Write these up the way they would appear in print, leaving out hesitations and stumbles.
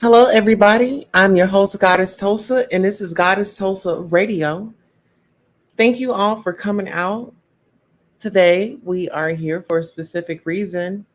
Hello, everybody. I'm your host, Goddess Tulsa, and this is Goddess Tulsa Radio. Thank you all for coming out. Today, we are here for a specific reason.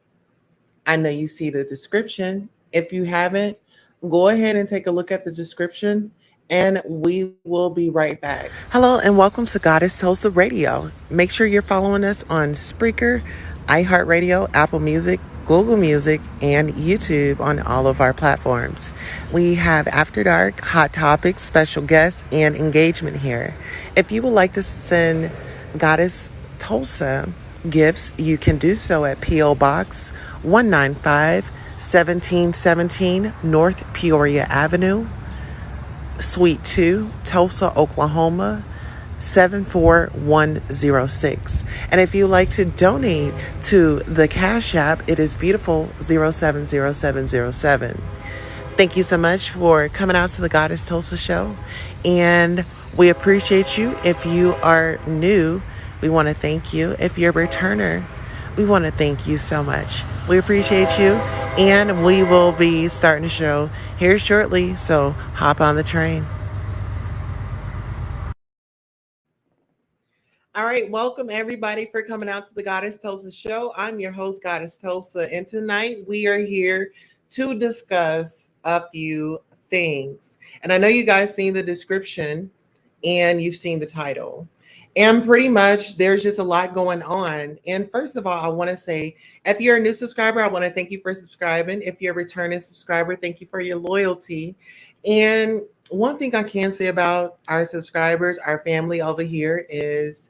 I know you see the description. If you haven't, go ahead and take a look at the description, and we will be right back. Hello, and welcome to Goddess Tulsa Radio. Make sure you're following us on Spreaker, iHeartRadio, Apple Music, Google Music, and YouTube on all of our platforms. We have After Dark, Hot Topics, special guests, and engagement here. If you would like to send Goddess Tulsa gifts, you can do so at P.O. Box 195, 1717 North Peoria Avenue, Suite 2, Tulsa, Oklahoma, 74106. And if you like to donate to the Cash App, it is beautiful 070707. Thank you so much for coming out to the Goddess Tulsa show. And we appreciate you. If you are new, we want to thank you. If you're a returner, we want to thank you so much. We appreciate you. And we will be starting the show here shortly. So hop on the train. All right, welcome everybody for coming out to the Goddess Tulsa show. I'm your host, Goddess Tulsa, and tonight we are here to discuss a few things. And I know you guys seen the description and you've seen the title. And pretty much there's just a lot going on. And first of all, I want to say if you're a new subscriber, I want to thank you for subscribing. If you're a returning subscriber, thank you for your loyalty. And one thing I can say about our subscribers, our family over here, is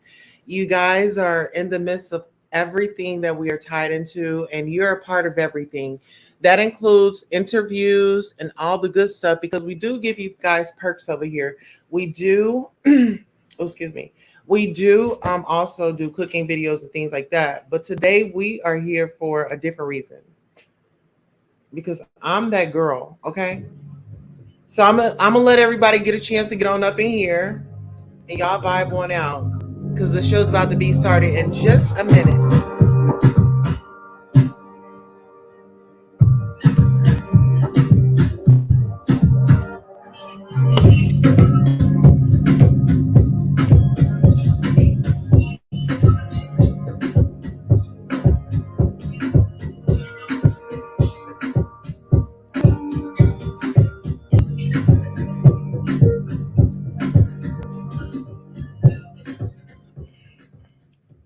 you guys are in the midst of everything that we are tied into, and you're a part of everything. That includes interviews and all the good stuff because we do give you guys perks over here. We do, oh, excuse me, we do also do cooking videos and things like that. But today we are here for a different reason because I'm that girl, okay? So I'm gonna let everybody get a chance to get on up in here and y'all vibe one out because the show's about to be started in just a minute.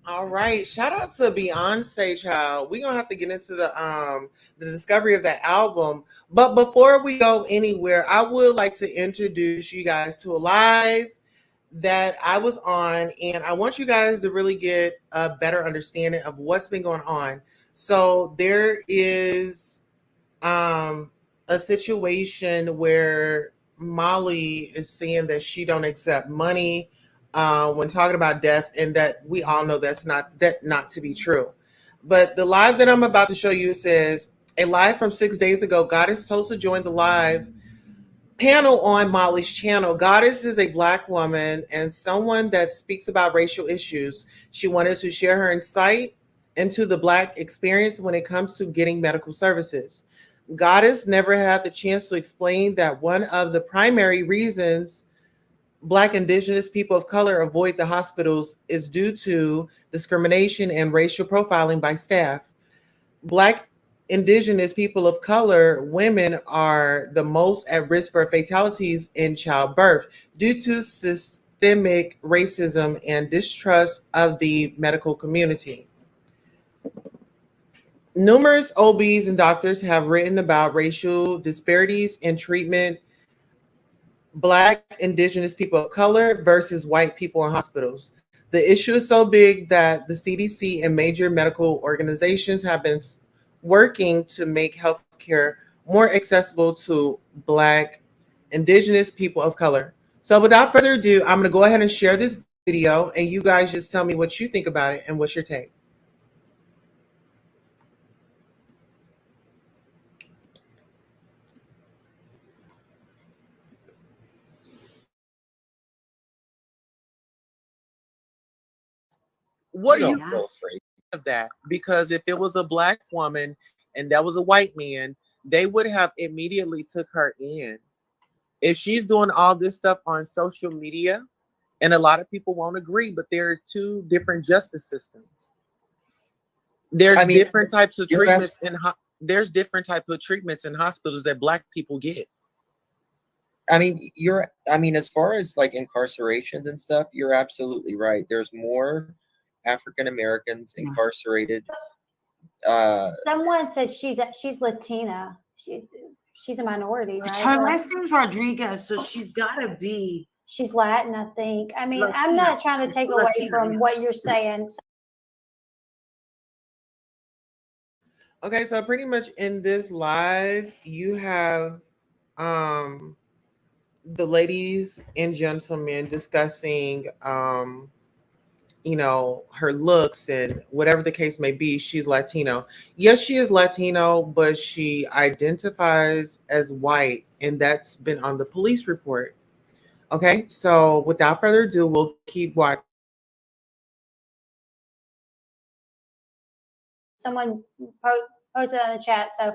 All right, shout out to Beyonce, child. We're gonna have to get into the discovery of that album. But before we go anywhere, I would like to introduce you guys to a live that I was on, and I want you guys to really get a better understanding of what's been going on. So there is a situation where Molly is saying that she don't accept money when talking about death, and that we all know that's not to be true. But the live that I'm about to show you says a live from 6 days ago. Goddess Tulsa joined the live panel on Molly's channel. Goddess is a Black woman and someone that speaks about racial issues. She wanted to share her insight into the Black experience when it comes to getting medical services. Goddess never had the chance to explain that one of the primary reasons Black, Indigenous people of color avoid the hospitals is due to discrimination and racial profiling by staff. Black, Indigenous people of color women are the most at risk for fatalities in childbirth due to systemic racism and distrust of the medical community. Numerous OBs and doctors have written about racial disparities in treatment Black, Indigenous people of color versus white people in hospitals. The issue is so big that the CDC and major medical organizations have been working to make healthcare more accessible to Black, Indigenous people of color. So, without further ado, I'm going to go ahead and share this video, and you guys just tell me what you think about it and what's your take. What do you feel Yes. afraid of that? Because if it was a Black woman and that was a white man, they would have immediately took her in. If she's doing all this stuff on social media, and a lot of people won't agree, but there are two different justice systems. There's different types of treatments there's different type of treatments in hospitals that Black people get. I mean, as far as like incarcerations and stuff, you're absolutely right. There's more African Americans incarcerated. Someone said she's Latina. She's a minority, right? Her last name's Rodriguez, so she's got to be. She's Latin, I think. I mean, Latina. I'm not trying to take away from what you're saying. Okay, so pretty much in this live, you have the ladies and gentlemen discussing you know, her looks and whatever the case may be. She's Latino. Yes, she is Latino, but she identifies as white, and that's been on the police report. Okay, so without further ado, we'll keep watching. Someone posted in the chat. So,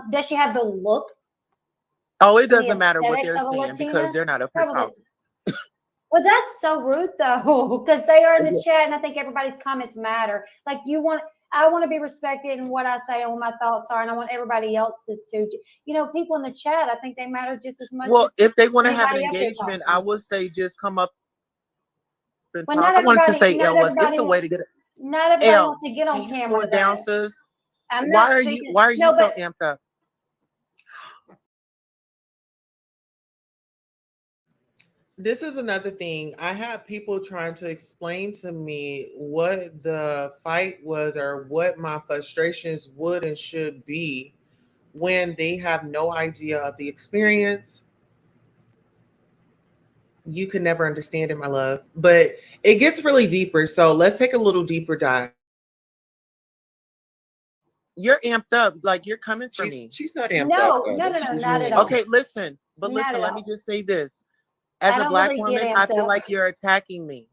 does she have the look? Oh, it doesn't matter what they're saying because they're not up here talking. Well, that's so rude though, because they are in the chat, and I think everybody's comments matter. Like I want to be respected in what I say and what my thoughts are, and I want everybody else's too. You know, people in the chat, I think they matter just as much. Well, as if they want to have an engagement, I would say just come up and talk. I want to say, El, it's a way to get it. Not everybody wants to get on camera. Slow down, sis. Why are you so amped up? This is another thing. I had people trying to explain to me what the fight was or what my frustrations would and should be when they have no idea of the experience. You can never understand it, my love. But it gets really deeper. So let's take a little deeper dive. You're amped up, like you're coming for me. She's not amped up. No, not at all. Okay, listen. But listen, let me just say this. As a Black woman, I feel like you're attacking me.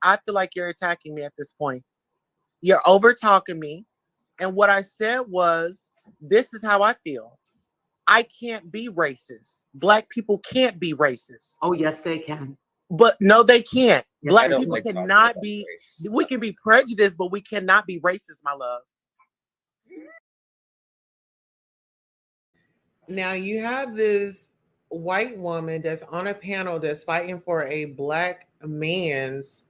I feel like you're attacking me at this point. You're over talking me. And what I said was, this is how I feel. I can't be racist. Black people can't be racist. Oh, yes, they can. But no, they can't. Yes, Black people cannot be, we can be prejudiced, but we cannot be racist, my love. Now you have this white woman that's on a panel that's fighting for a Black man's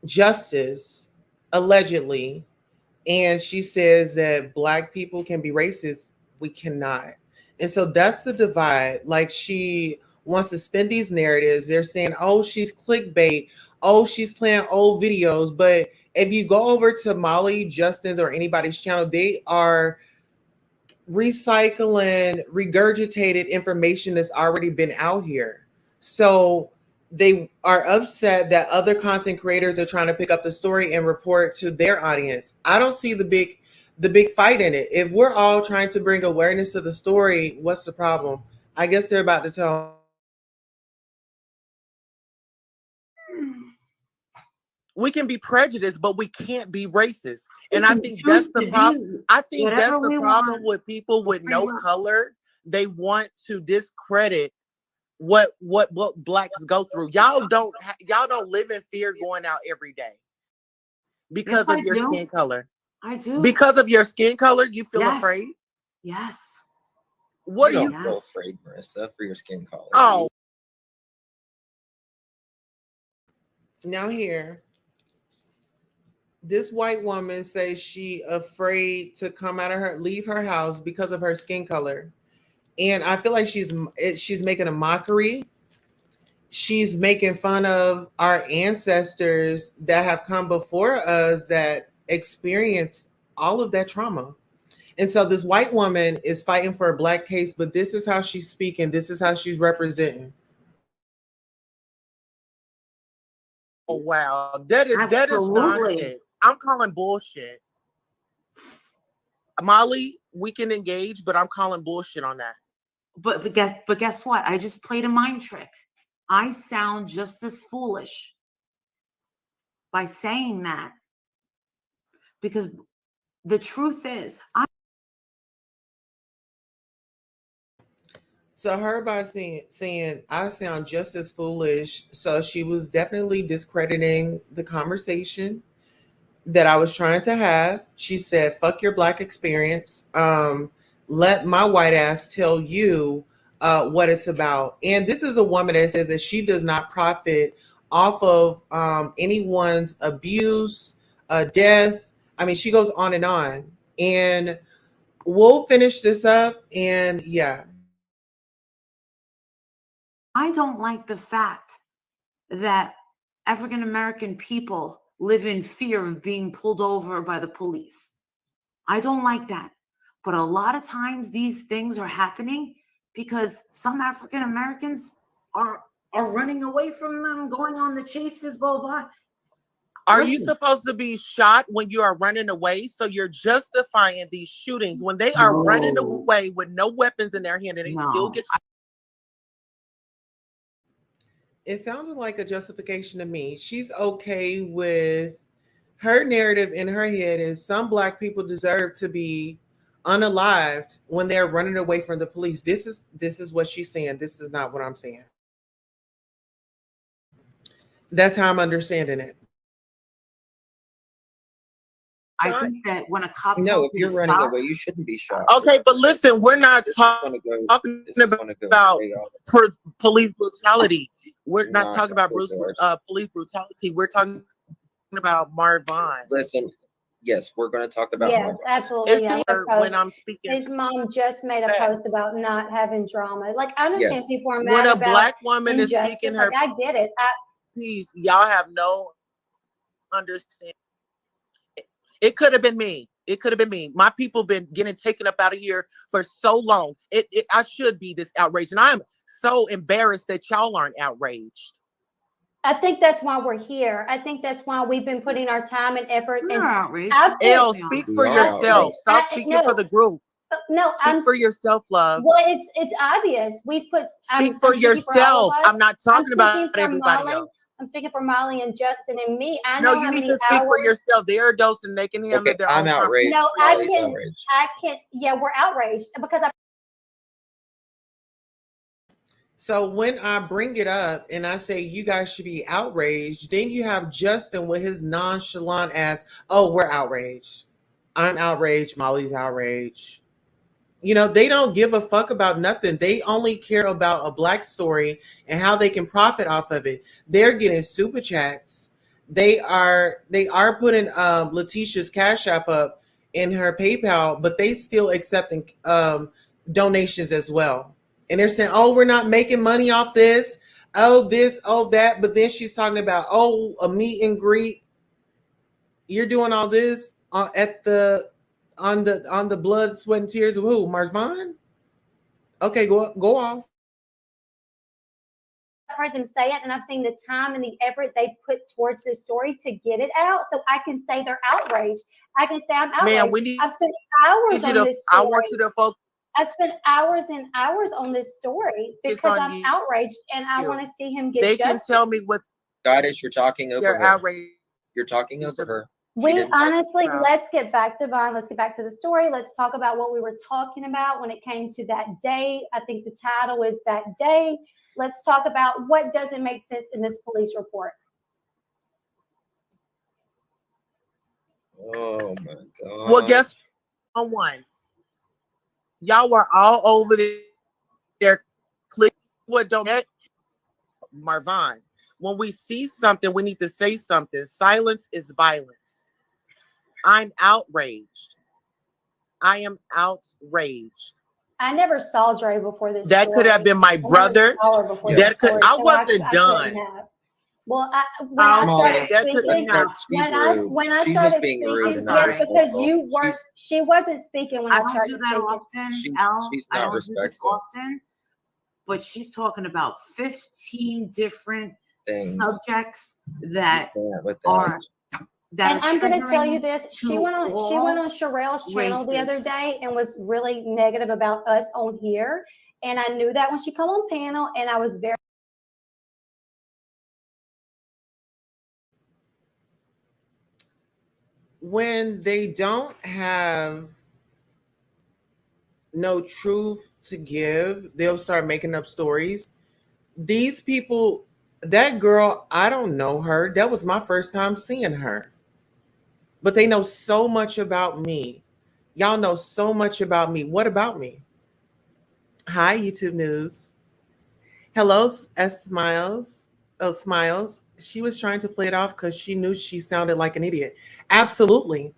justice, allegedly, and she says that Black people can be racist. We cannot. And so that's the divide. Like, she wants to spin these narratives. They're saying, oh, she's clickbait. Oh, she's playing old videos. But if you go over to Molly, Justin's, or anybody's channel, they are recycling regurgitated information that's already been out here. So they are upset that other content creators are trying to pick up the story and report to their audience. I don't see the big fight in it. If we're all trying to bring awareness to the story, what's the problem? I guess they're about to tell. We can be prejudiced, but we can't be racist. And I think that's the problem. I think that's the problem with people with no color. They want to discredit what Blacks go through. Y'all don't live in fear going out every day because of your skin color. I do. Because of your skin color, you feel afraid? Yes. What are you feel afraid, Marissa, for your skin color? Oh. Now here, this white woman says she afraid to leave her house because of her skin color. And I feel like she's making a mockery. She's making fun of our ancestors that have come before us that experienced all of that trauma. And so this white woman is fighting for a Black case, but this is how she's speaking. This is how she's representing. Oh, wow. That is nonsense. I'm calling bullshit. Molly, we can engage, but I'm calling bullshit on that. But guess what? I just played a mind trick. I sound just as foolish by saying that, because the truth is, So her by saying I sound just as foolish. So she was definitely discrediting the conversation that I was trying to have. She said, "Fuck your black experience. Let my white ass tell you what it's about." And this is a woman that says that she does not profit off of anyone's abuse, death. I mean, she goes on and on. And we'll finish this up. And yeah. I don't like the fact that African American people live in fear of being pulled over by the police. I don't like that. But a lot of times these things are happening because some African Americans are running away from them, going on the chases, blah, blah. Are you supposed to be shot when you are running away? So you're justifying these shootings when they are running No. away with no weapons in their hand and they still No. get. It sounded like a justification to me. She's okay with her narrative in her head is some black people deserve to be unalived when they're running away from the police. This is what she's saying. This is not what I'm saying. That's how I'm understanding it. I think that when a cop No, tells if you you're to running stop, away, you shouldn't be shot. Okay, but listen, we're not This is gonna go- talking this is gonna go about way off. police brutality. We're not Not talking about gonna go there. police brutality. We're talking about Marvin. Listen, yes, we're going to talk about Yes, Marvin. absolutely. It's Yeah, when I'm speaking. his mom just made a post about not having drama. Like, I understand Yes. people are When mad a about black woman is injustice. speaking Like, her I get it. piece, y'all have no understanding. It could have been me. It could have been me. My people been getting taken up out of here for so long. I should be this outraged, and I'm so embarrassed that y'all aren't outraged. I think that's why we're here. I think that's why we've been putting our time and effort. we're outraged. Elle, speak for We are yourself. outraged. Stop speaking for the group. No, Speak for yourself, love. Well, it's obvious. We put. Speak for yourself. I'm not talking about everybody else. I'm speaking for Molly and Justin and me. I No, know you how need many to speak for hours. yourself. They are adults and they can handle Okay, their I'm own. outraged. No, I Molly's can. outraged. Yeah, we're outraged because So when I bring it up and I say you guys should be outraged, then you have Justin with his nonchalant ass, "Oh, we're outraged. I'm outraged. Molly's outraged." You know, they don't give a fuck about nothing. They only care about a black story and how they can profit off of it. They're getting super chats. They are putting Letitia's Cash App up in her PayPal, but they still accepting donations as well. And they're saying, "Oh, we're not making money off this. Oh, this, oh, that." But then she's talking about, "Oh, a meet and greet. You're doing all this at the on the blood, sweat, and tears of who? Marvin? Okay, go off." I've heard them say it, and I've seen the time and the effort they put towards this story to get it out. So I can say they're outraged. I can say I'm outraged. Man, we need I've spent hours on this I story. want you to focus. I've spent hours and hours on this story because on I'm you. outraged and I want to see him get They justice. can tell me what Goddess, you're talking over they're her. outraged. You're talking over her. We honestly, about. let's get back to Vine. Let's get back to the story. Let's talk about what we were talking about when it came to that day. I think the title is That Day. Let's talk about what doesn't make sense in this police report. Oh my God. Well, guess one. Y'all were all over there. Click what don't get Marvin. When we see something, we need to say something. Silence is violence. I'm outraged. I am outraged. I never saw Dre before this. That could have been my brother. That could. I wasn't done. Well, when I started speaking, when I She's started just being rude speaking, and yes, not because you respectful. weren't. She wasn't speaking when I don't started do that speaking. often. She's I not don't do this respectful. often, but she's talking about 15 different Things subjects that with are. And I'm going to tell you this: she went on Sherelle's channel the other races. day and was really negative about us on here, and I knew that when she come on panel, and I was very. when they don't have no truth to give, they'll start making up stories. These people, that girl, I don't know her. That was my first time seeing her. But they know so much about me. Y'all know so much about me. What about me? Hi, YouTube News. Hello, S Smiles. Oh, Smiles. She was trying to play it off because she knew she sounded like an idiot. Absolutely.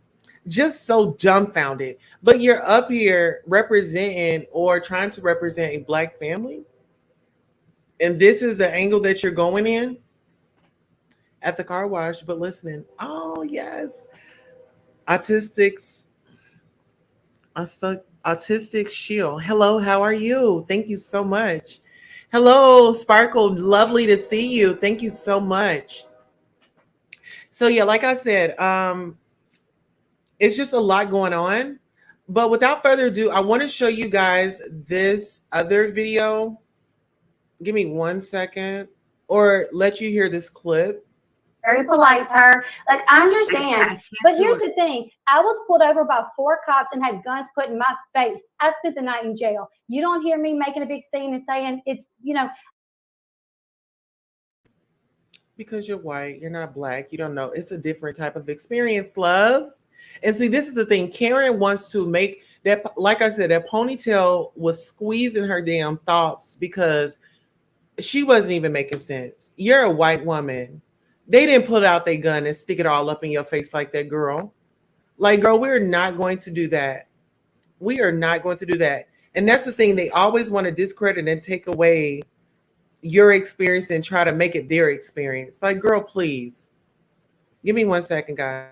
Just so dumbfounded. But you're up here representing or trying to represent a black family, and this is the angle that you're going in at the car wash, but listening. Oh, yes. Autistics, Autistic Shield. Hello, how are you? Thank you so much. Hello, Sparkle. Lovely to see you. Thank you so much. So yeah, like I said, it's just a lot going on. But without further ado, I want to show you guys this other video. Give me 1 second, or let you hear this clip. Very polite to her. Like, I I understand. can't But do here's it. the thing. I was pulled over by 4 cops and had guns put in my face. I spent the night in jail. You don't hear me making a big scene and saying it's, Because you're white, you're not black, you don't know. It's a different type of experience, love. And see, this is the thing. Karen wants to make that, like I said, that ponytail was squeezing her damn thoughts because she wasn't even making sense. You're a white woman. They didn't pull out their gun and stick it all up in your face like that, girl. Like, girl, we're not going to do that. We are not going to do that. And that's the thing. They always want to discredit and take away your experience and try to make it their experience. Like, girl, please. Give me 1 second, guys.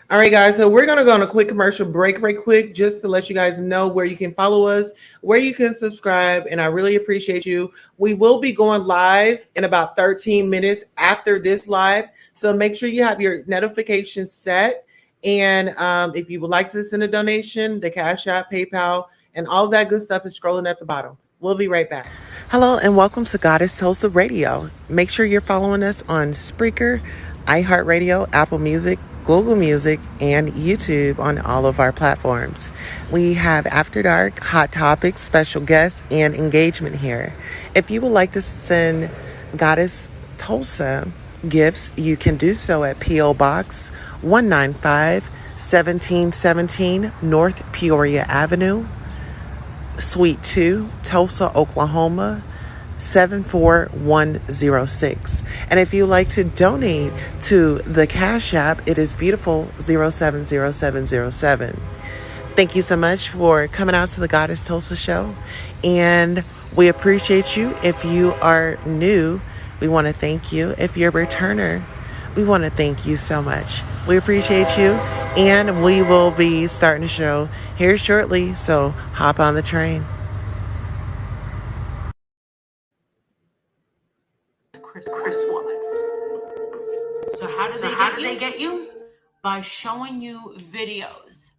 All right, guys. So we're gonna go on a quick commercial break, right quick, just to let you guys know where you can follow us, where you can subscribe, and I really appreciate you. We will be going live in about 13 minutes after this live, so make sure you have your notifications set. And if you would like to send a donation, the Cash App, PayPal, and all that good stuff is scrolling at the bottom. We'll be right back. Hello and welcome to Goddess Tulsa Radio. Make sure you're following us on Spreaker, iHeartRadio, Apple Music, Google Music, and YouTube on all of our platforms. We have After Dark, Hot Topics, special guests, and engagement here. If you would like to send Goddess Tulsa gifts, you can do so at P.O. Box 195, 1717 North Peoria Avenue, Suite 2, Tulsa, Oklahoma, 74106. And if you like to donate to the Cash App, it is beautiful 070707. Thank you so much for coming out to the Goddess Tulsa show. And we appreciate you. If you are new, we want to thank you. If you're a returner, we want to thank you so much. We appreciate you. And we will be starting the show here shortly. So hop on the train. Chris wants. So how do they get you? By showing you videos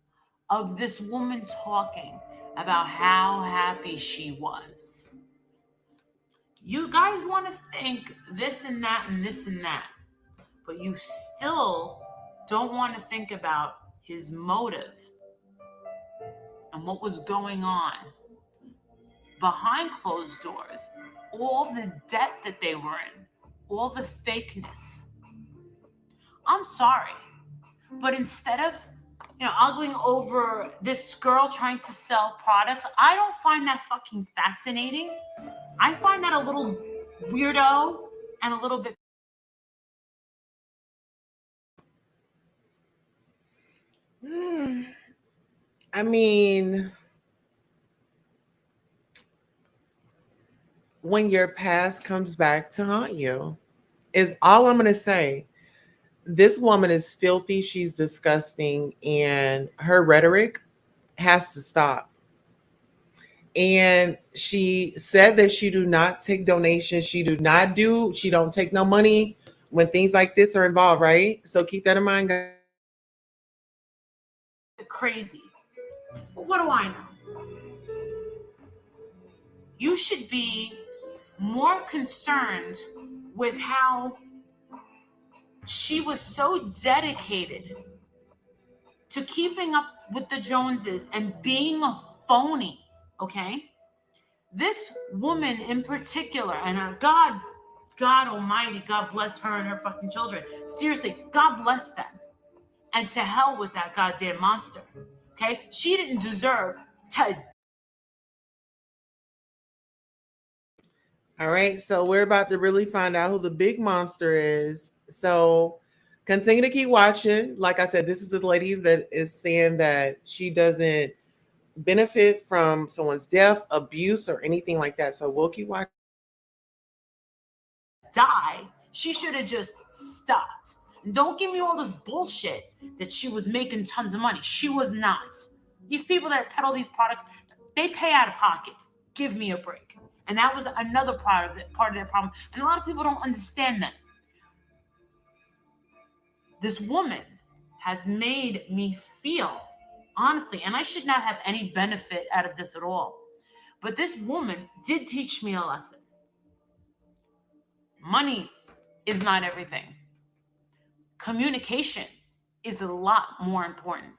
of this woman talking about how happy she was. You guys want to think this and that and this and that, but you still don't want to think about his motive and what was going on behind closed doors, all the debt that they were in, all the fakeness. I'm sorry, but instead of ogling over this girl trying to sell products, I don't find that fucking fascinating. I find that a little weirdo and a little bit. I mean, when your past comes back to haunt you, is all I'm going to say. This woman is filthy. She's disgusting. And her rhetoric has to stop. And she said that she do not take donations. She don't take no money when things like this are involved, right? So keep that in mind, guys. crazy. But what do I know? You should be more concerned with how she was so dedicated to keeping up with the Joneses and being a phony, okay? This woman in particular, and God Almighty, God bless her and her fucking children. Seriously, God bless them. And to hell with that goddamn monster, okay? She didn't deserve to. All right, so we're about to really find out who the big monster is. So continue to keep watching. Like I said, this is a lady that is saying that she doesn't benefit from someone's death, abuse, or anything like that. So we'll keep watching. Die, she should have just stopped. And don't give me all this bullshit that she was making tons of money. She was not. These people that peddle these products, they pay out of pocket. Give me a break. And that was another part of their problem. And a lot of people don't understand that. This woman has made me feel, honestly, and I should not have any benefit out of this at all. But this woman did teach me a lesson. Money is not everything. Communication is a lot more important.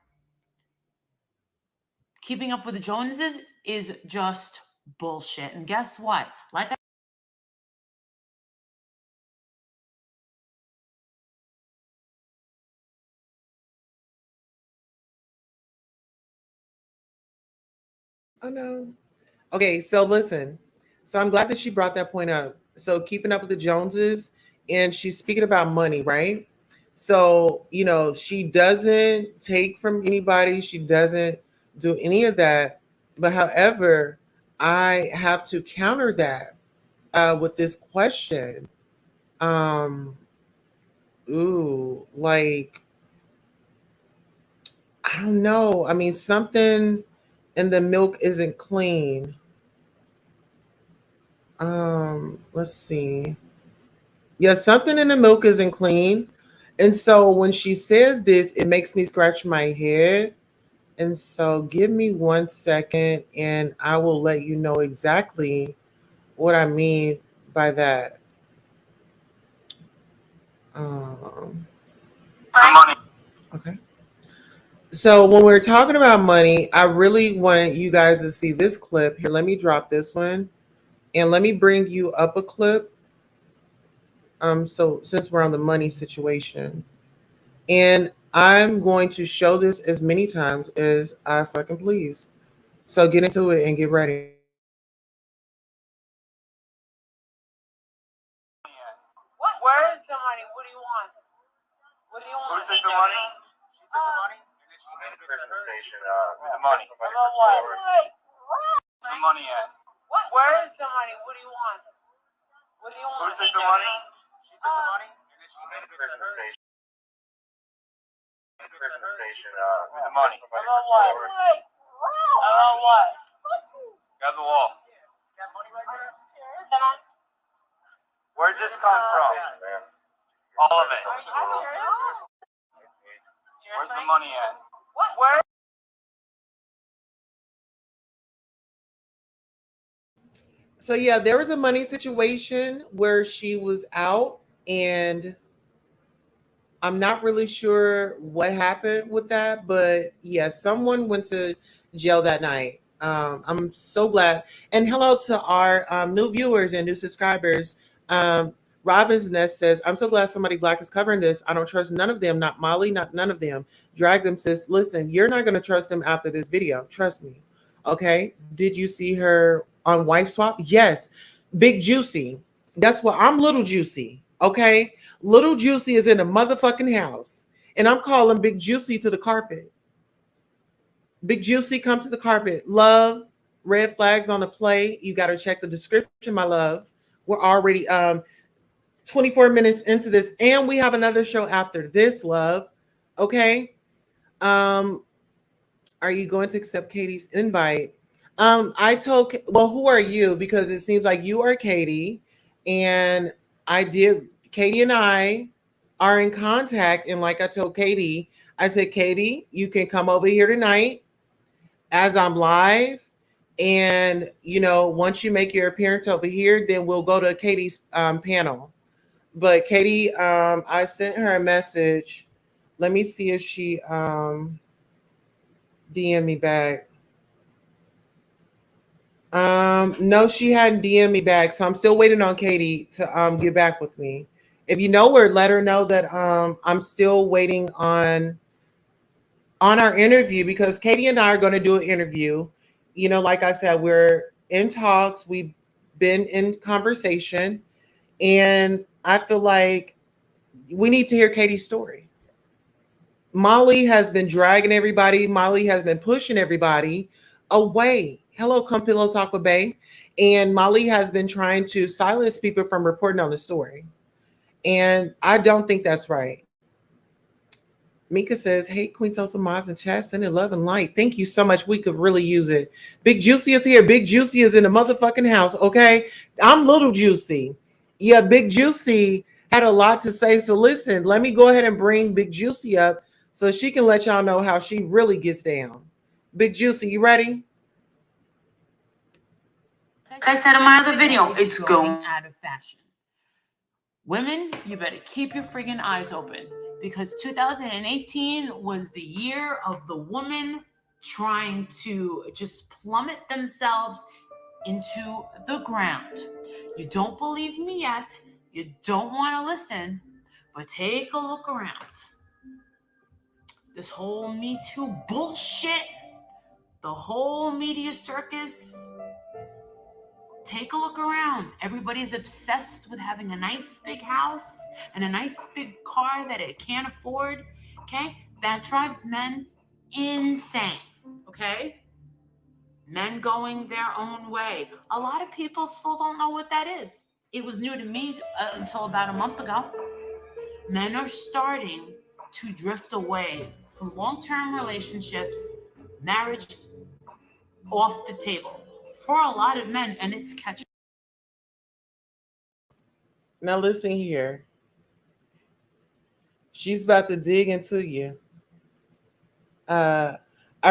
Keeping up with the Joneses is just bullshit. And guess what? Like I Oh no. Okay, so listen. So I'm glad that she brought that point up. So keeping up with the Joneses, and she's speaking about money, right? So, she doesn't take from anybody. She doesn't do any of that. But however, I have to counter that with this question. Um, like, I don't know. I mean, something in the milk isn't clean. Let's see. Yeah, something in the milk isn't clean. And so when she says this, it makes me scratch my head. And so give me 1 second and I will let you know exactly what I mean by that. Okay. So when we're talking about money, I really want you guys to see this clip. Here, let me drop this one. And let me bring you up a clip. So since we're on the money situation, and I'm going to show this as many times as I fucking please. So get into it and get ready. Where is the money? What do you want? What do you want? Who took the money? She took the money? And then she handed it to her. With the money. Where's the money at? Where is the money? What do you want? What do you want? Who took the money? She took the money? And then she handed it to her. With the money. About what? About what? Grab the wall. Where'd this come from? All of it. Where's the money at? Where? So yeah, there was a money situation where she was out, and I'm not really sure what happened with that, but yeah, someone went to jail that night. I'm so glad. And hello to our new viewers and new subscribers. Robin's Nest says, I'm so glad somebody black is covering this. I don't trust none of them, not Molly, not none of them. Drag them, sis. Listen, you're not going to trust them after this video. Trust me. Okay. Did you see her on Wife Swap? Yes. Big Juicy. Guess what? I'm Little Juicy. Okay. Little Juicy is in the motherfucking house. And I'm calling Big Juicy to the carpet. Big Juicy, come to the carpet. Love, red flags on the play. You got to check the description, my love. We're already 24 minutes into this, and we have another show after this, love. Okay. Are you going to accept Katie's invite? I told, well, who are you? Because it seems like you are Katie, and Katie and I are in contact. And like I told Katie, I said, Katie, you can come over here tonight as I'm live. And, once you make your appearance over here, then we'll go to Katie's panel. But Katie, I sent her a message. Let me see if she DM me back. No, she hadn't DM me back, so I'm still waiting on Katie to get back with me. If you know her, let her know that I'm still waiting on our interview, because Katie and I are going to do an interview. Like I said, we're in talks. We've been in conversation, and I feel like we need to hear Katie's story. Molly has been dragging everybody. Molly has been pushing everybody away. Hello, come pillow talk with Bay. And Molly has been trying to silence people from reporting on the story. And I don't think that's right. Mika says, hey, Queen Tulsa Moz and chat, sending love and light. Thank you so much. We could really use it. Big Juicy is here. Big Juicy is in the motherfucking house, okay? I'm Little Juicy. Yeah, Big Juicy had a lot to say. So listen, let me go ahead and bring Big Juicy up so she can let y'all know how she really gets down. Big Juicy, you ready? Like I said in my other video, it's going out of fashion. Women, you better keep your friggin' eyes open, because 2018 was the year of the woman trying to just plummet themselves into the ground. You don't believe me yet, you don't want to listen, but take a look around. This whole Me Too bullshit, the whole media circus, take a look around. Everybody's obsessed with having a nice big house and a nice big car that it can't afford, okay? That drives men insane, okay? Men going their own way. A lot of people still don't know what that is. It was new to me until about a month ago. Men are starting to drift away from long-term relationships, marriage off the table for a lot of men, and it's catching. Now listen here. She's about to dig into you. I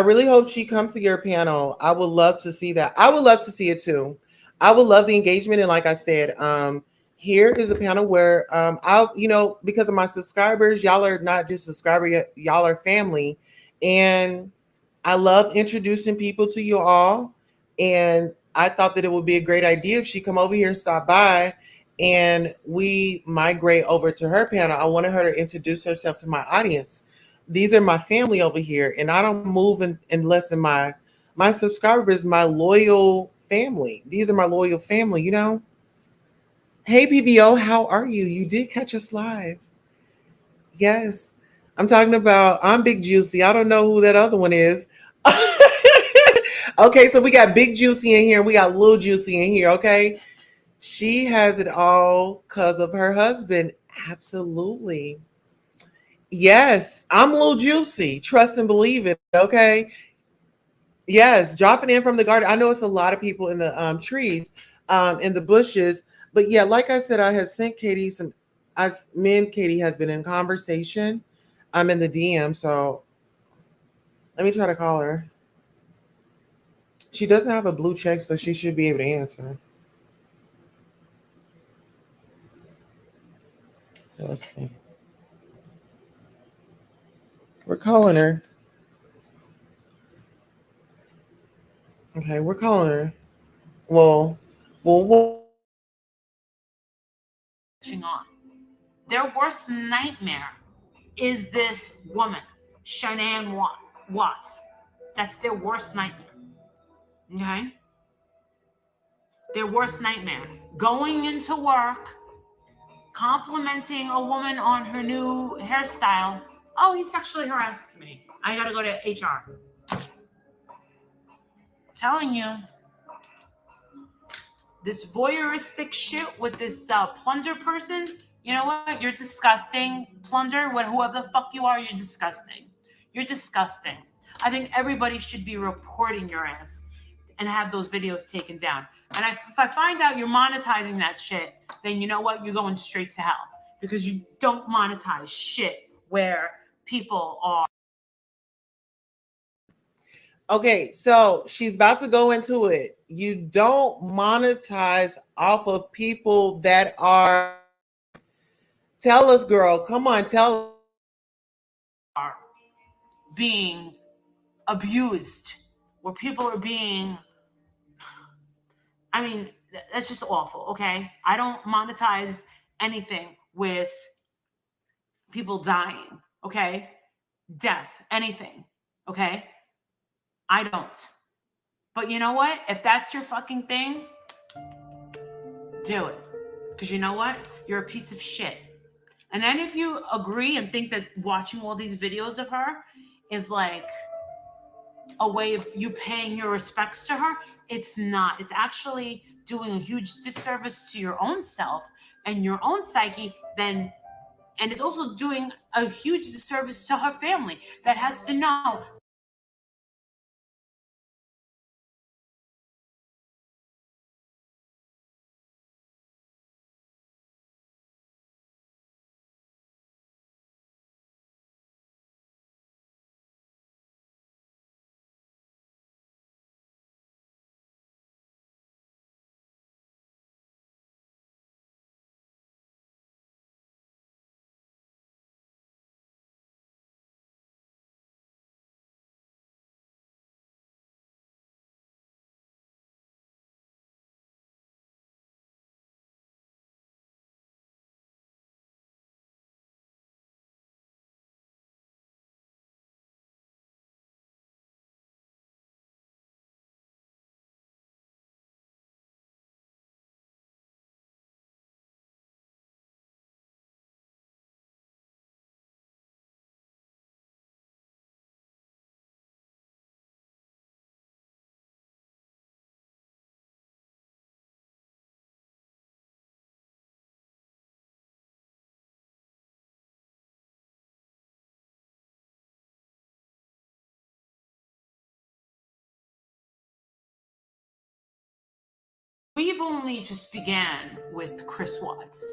really hope she comes to your panel. I would love to see that. I would love to see it too. I would love the engagement. And like I said, here is a panel where I'll, because of my subscribers, y'all are not just subscribers, y'all are family. And I love introducing people to you all. And I thought that it would be a great idea if she come over here and stop by and we migrate over to her panel. I wanted her to introduce herself to my audience. These are my family over here, and I don't move unless in my subscribers, my loyal family. These are my loyal family. Hey PVO, how are you? You did catch us live. Yes. I'm talking about, I'm Big Juicy. I don't know who that other one is. Okay, so we got Big Juicy in here. We got Little Juicy in here, okay? She has it all because of her husband. Absolutely. Yes, I'm Little Juicy. Trust and believe it, okay? Yes, dropping in from the garden. I know it's a lot of people in the trees, in the bushes. But yeah, like I said, I have sent Katie me and Katie has been in conversation. I'm in the DM, so let me try to call her. She doesn't have a blue check, so she should be able to answer. Let's see. We're calling her. Okay, we're calling her. Well. On. Their worst nightmare is this woman, Shanann Watts. That's their worst nightmare. Okay? Their worst nightmare. Going into work, complimenting a woman on her new hairstyle. Oh, he sexually harassed me. I gotta go to HR. Telling you, this voyeuristic shit with this plunger person, you know what? You're disgusting. Plunger, whoever the fuck you are, you're disgusting. You're disgusting. I think everybody should be reporting your ass and have those videos taken down. And if I find out you're monetizing that shit, then you know what? You're going straight to hell, because you don't monetize shit where people are. Okay, so she's about to go into it. You don't monetize off of people that are. Tell us, girl. Come on, tell us. Being abused, where people are being, I mean, that's just awful, okay? I don't monetize anything with people dying, okay? Death, anything, okay? I don't. But you know what? If that's your fucking thing, do it. Because you know what? You're a piece of shit. And then if you agree and think that watching all these videos of her is like a way of you paying your respects to her, it's not. It's actually doing a huge disservice to your own self and your own psyche, then, and it's also doing a huge disservice to her family that has to know. We've only just began with Chris Watts.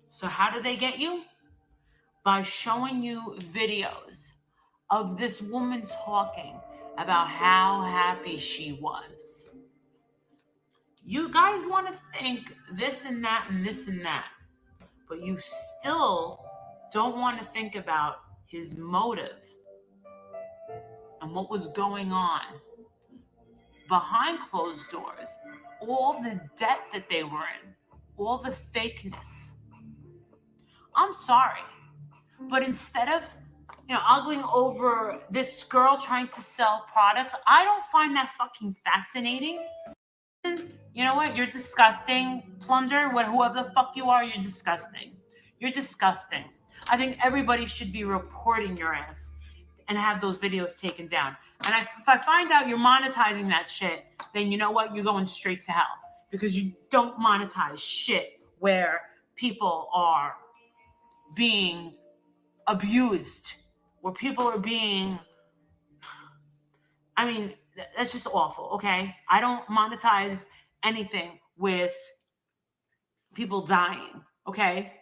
So how do they get you? By showing you videos of this woman talking about how happy she was. You guys want to think this and that and this and that, but you still don't want to think about his motive and what was going on behind closed doors, all the debt that they were in, all the fakeness. I'm sorry, but instead of ogling over this girl trying to sell products, I don't find that fucking fascinating. You know what? You're disgusting, plunger. Whoever the fuck you are, you're disgusting. You're disgusting. I think everybody should be reporting your ass and have those videos taken down. And if I find out you're monetizing that shit, then you know what? You're going straight to hell because you don't monetize shit where people are being abused, where people are being, I mean, that's just awful, okay? I don't monetize anything with people dying, okay?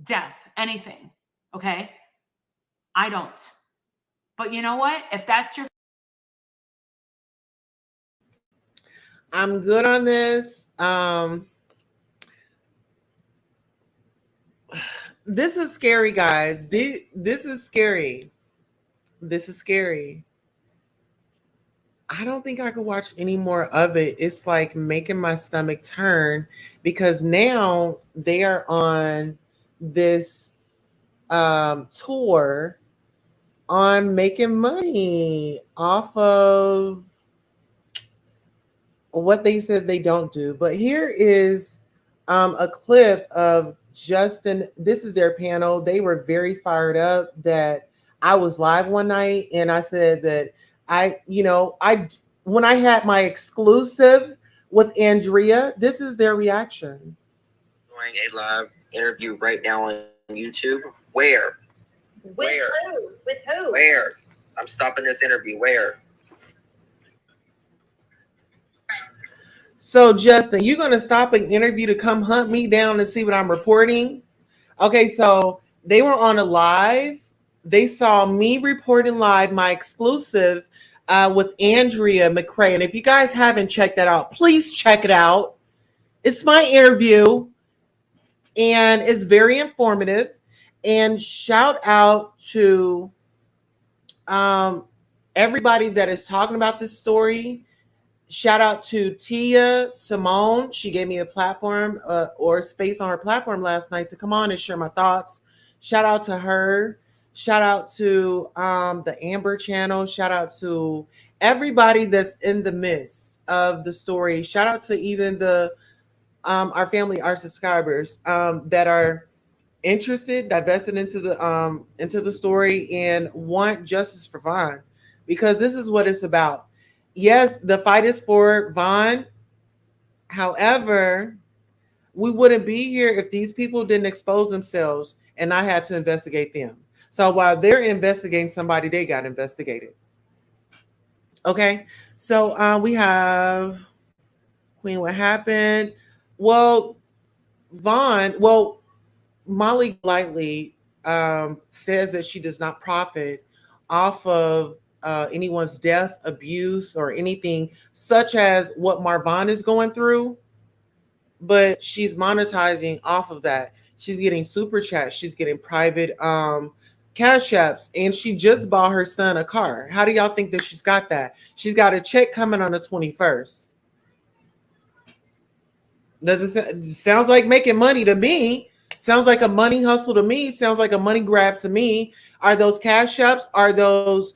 Death, anything, okay? I don't. But you know what? If that's your... I'm good on this. This is scary, guys. This is scary. This is scary. I don't think I could watch any more of it. It's like making my stomach turn because now they are on this tour on making money off of what they said they don't do. But here is a clip of Justin. This is their panel. They were very fired up that I was live one night and I said that when I had my exclusive with Andrea, this is their reaction. Doing a live interview right now on YouTube. Where? Where? Who? With who? Where? I'm stopping this interview. Where? So, Justin, you're going to stop an interview to come hunt me down and see what I'm reporting? Okay, so they were on a live they saw me reporting live my exclusive with Andrea McCrae. And if you guys haven't checked that out, please check it out. It's my interview and it's very informative. And shout out to um, everybody that is talking about this story. Shout out to Tia Simone. She gave me a platform or space on her platform last night to come on and share my thoughts. Shout out to her. Shout out to the Amber channel. Shout out to everybody that's in the midst of the story. Shout out to even the our family, our subscribers that are interested, divested into the story, and want justice for Vaughn, because this is what it's about. Yes, the fight is for Vaughn. However, we wouldn't be here if these people didn't expose themselves and I had to investigate them. So while they're investigating somebody, they got investigated. Okay, so we have Queen. What happened? Well, Vaughn. Well, Molly Lightly says that she does not profit off of anyone's death, abuse, or anything such as what Marvon is going through, but she's monetizing off of that. She's getting super chats, she's getting private cash apps, and she just bought her son a car. How do y'all think that she's got that? She's got a check coming on the 21st. Doesn't sounds like making money to me. Sounds like a money hustle to me. Sounds like a money grab to me. Are those cash apps? Are those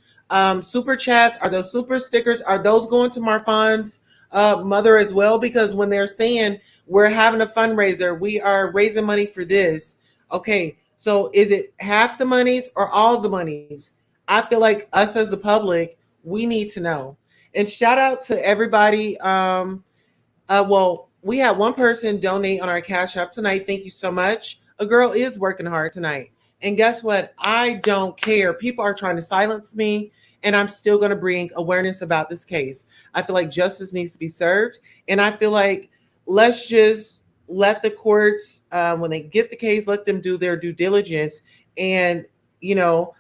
super chats? Are those super stickers? Are those going to Marfan's mother as well? Because when they're saying we're having a fundraiser, we are raising money for this. Okay, so is it half the monies or all the monies? I feel like us as the public, we need to know. And shout out to everybody. Well, we had one person donate on our Cash App tonight. Thank you so much. A girl is working hard tonight. And guess what? I don't care. People are trying to silence me, and I'm still going to bring awareness about this case. I feel like justice needs to be served. And I feel like let's just let the courts, when they get the case, let them do their due diligence. And, you know,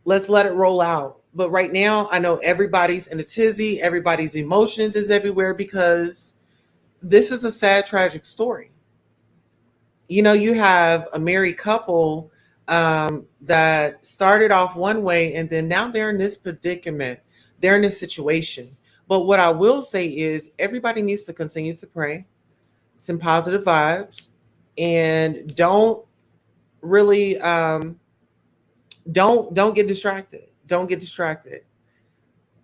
let's let it roll out. But right now, I know everybody's in a tizzy. Everybody's emotions is everywhere because this is a sad, tragic story. You know, you have a married couple that started off one way and then now they're in this predicament. They're in this situation. But what I will say is everybody needs to continue to pray, some positive vibes, and don't really don't get distracted. Don't get distracted.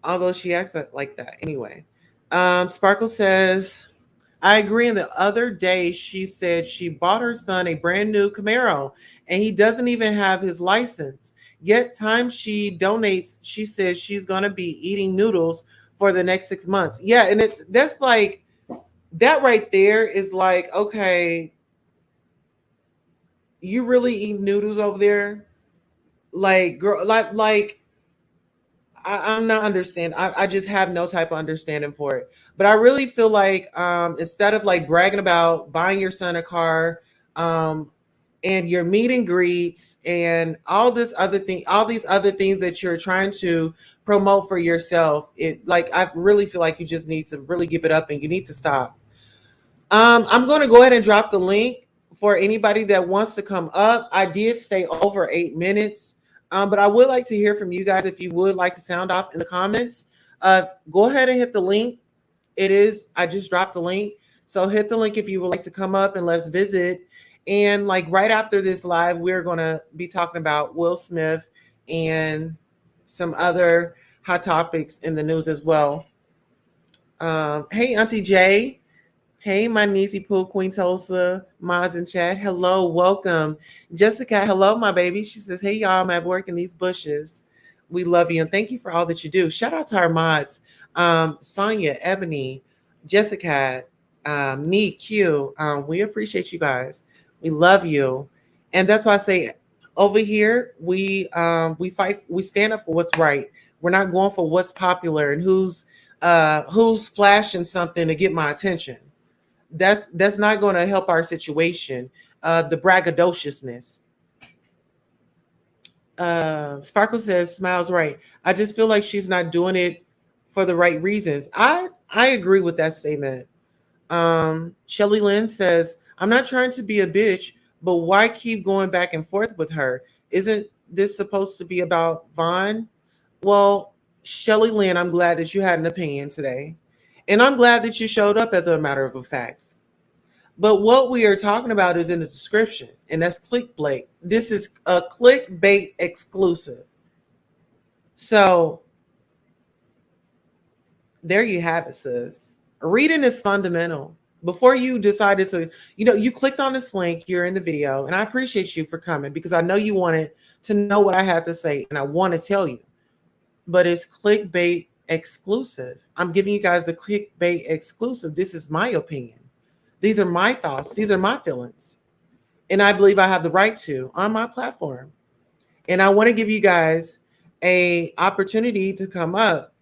Although she acts like that anyway. Sparkle says, I agree. And the other day, she said she bought her son a brand new Camaro and he doesn't even have his license. Yet, time she donates, she says she's going to be eating noodles for the next 6 months. Yeah. And that's like, that right there is like, okay, you really eat noodles over there? Like, girl, like, I'm not understanding. I just have no type of understanding for it. But I really feel like instead of like bragging about buying your son a car and your meet and greets and all this other thing, all these other things that you're trying to promote for yourself, it like I really feel like you just need to really give it up and you need to stop. I'm going to go ahead and drop the link for anybody that wants to come up. I did stay over 8 minutes. But I would like to hear from you guys if you would like to sound off in the comments. Go ahead and hit the link. I just dropped the link. So hit the link if you would like to come up and let's visit. And like right after this live, we're going to be talking about Will Smith and some other hot topics in the news as well. Hey, Auntie Jay. Hey, my niecey Pooh, Queen Tulsa, mods in chat. Hello, welcome. Jessica, hello, my baby. She says, hey, y'all, I'm at work in these bushes. We love you and thank you for all that you do. Shout out to our mods, Sonia, Ebony, Jessica, Nee, Q. We appreciate you guys. We love you. And that's why I say over here, we fight, we stand up for what's right. We're not going for what's popular and who's flashing something to get my attention. That's not going to help our situation. The braggadociousness. Sparkle says, Smiles right. I just feel like she's not doing it for the right reasons. I agree with that statement. Shelly Lynn says, I'm not trying to be a bitch, but why keep going back and forth with her? Isn't this supposed to be about Vaughn? Well, Shelly Lynn, I'm glad that you had an opinion today. And I'm glad that you showed up as a matter of fact. But what we are talking about is in the description, and that's clickbait. This is a clickbait exclusive. So there you have it, sis. Reading is fundamental. Before you decided to, you clicked on this link, you're in the video, and I appreciate you for coming because I know you wanted to know what I have to say, and I want to tell you. But it's clickbait exclusive. I'm giving you guys the clickbait exclusive. This is my opinion. These are my thoughts. These are my feelings. And I believe I have the right to on my platform. And I want to give you guys a opportunity to come up.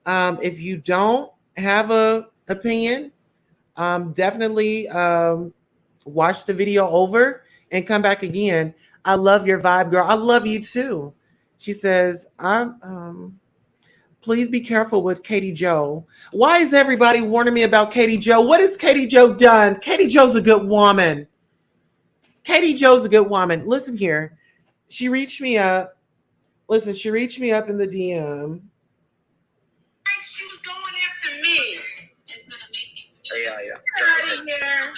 If you don't have a opinion, definitely watch the video over and come back again. I love your vibe, girl. I love you too. She says, please be careful with Katie Joe. Why is everybody warning me about Katie Joe? What has Katie Joe done? Katie Joe's a good woman. Katie Joe's a good woman. Listen here. She reached me up. Listen, she reached me up in the DM. She was going after me. Yeah. Get out of here.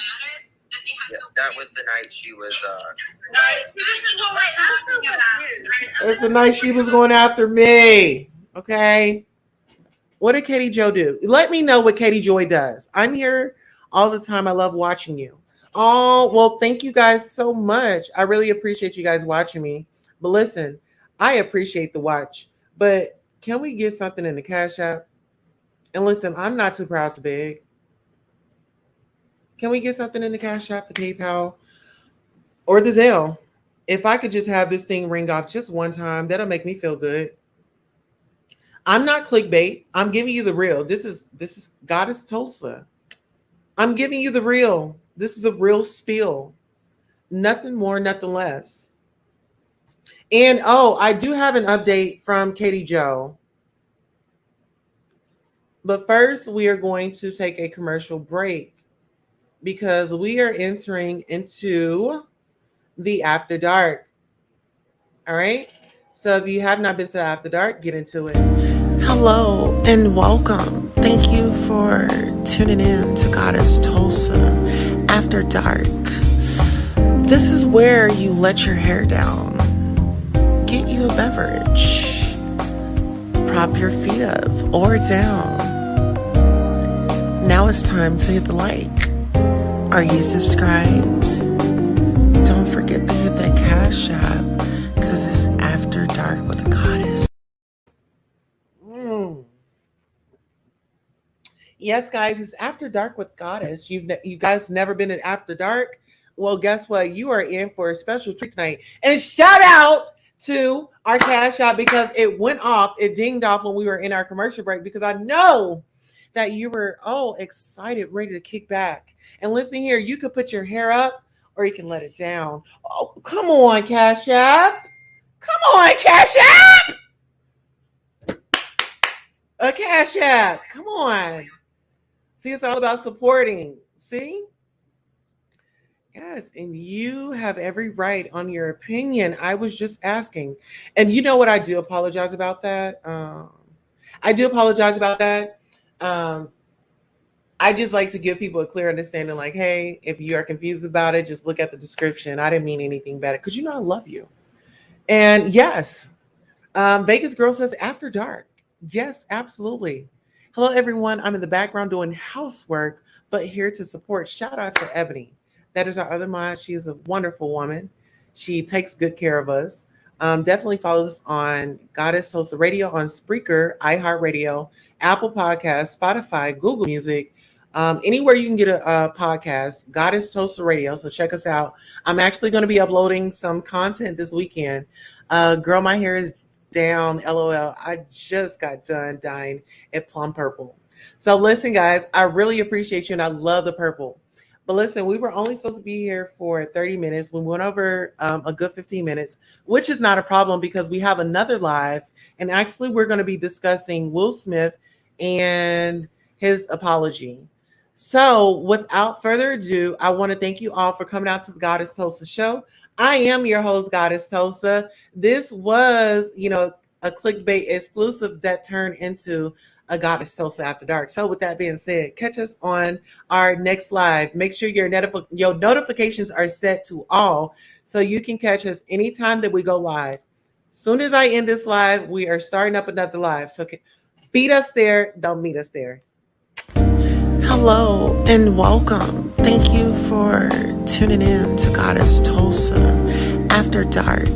Yeah, that was the night she was. This is what we're talking about. It's the night she was going after me. Okay. What did Katie Joe do? Let me know what Katie Joy does. I'm here all the time. I love watching you. Oh, well, thank you guys so much. I really appreciate you guys watching me. But listen, I appreciate the watch. But can we get something in the Cash App? And listen, I'm not too proud to beg. Can we get something in the Cash App, the PayPal, or the Zelle? If I could just have this thing ring off just one time, that'll make me feel good. I'm not clickbait. I'm giving you the real. This is Goddess Tulsa. I'm giving you the real. This is the real spiel. Nothing more, nothing less. And I do have an update from Katie Joe. But first, we are going to take a commercial break because we are entering into the After Dark. All right? So if you have not been to After Dark, get into it. Hello and welcome. Thank you for tuning in to Goddess Tulsa After Dark. This is where you let your hair down, get you a beverage, prop your feet up or down. Now it's time to hit the like. Are you subscribed? Don't forget to hit that Cash App because it's After Dark with the Goddess. Yes, guys, it's After Dark with Goddess. You guys never been in After Dark? Well, guess what? You are in for a special treat tonight. And shout out to our Cash App because it went off. It dinged off when we were in our commercial break because I know that you were excited, ready to kick back. And listen here, you could put your hair up or you can let it down. Oh, come on, Cash App. Come on, Cash App. A Cash App. Come on. See, it's all about supporting. See? Yes, and you have every right on your opinion. I was just asking. And you know what? I do apologize about that. I just like to give people a clear understanding, like, hey, if you are confused about it, just look at the description. I didn't mean anything bad because I love you. And yes, Vegas Girl says After Dark. Yes, absolutely. Hello, everyone. I'm in the background doing housework, but here to support. Shout out to Ebony. That is our other mod. She is a wonderful woman. She takes good care of us. Definitely follow us on Goddess Tulsa Radio on Spreaker, iHeartRadio, Apple Podcasts, Spotify, Google Music, anywhere you can get a podcast, Goddess Tulsa Radio. So check us out. I'm actually going to be uploading some content this weekend. Girl, my hair is down. LOL. I just got done dyeing it plum purple. So listen, guys, I really appreciate you and I love the purple. But listen, we were only supposed to be here for 30 minutes. We went over a good 15 minutes, which is not a problem because we have another live. And actually, we're going to be discussing Will Smith and his apology. So, without further ado, I want to thank you all for coming out to the Goddess Tulsa show. I am your host, Goddess Tulsa. This was, a clickbait exclusive that turned into a Goddess Tulsa After Dark. So, with that being said, catch us on our next live. Make sure your notifications are set to all so you can catch us anytime that we go live. Soon as I end this live, we are starting up another live. So beat us there, don't meet us there. Hello and welcome. Thank you for tuning in to Goddess Tulsa After Dark.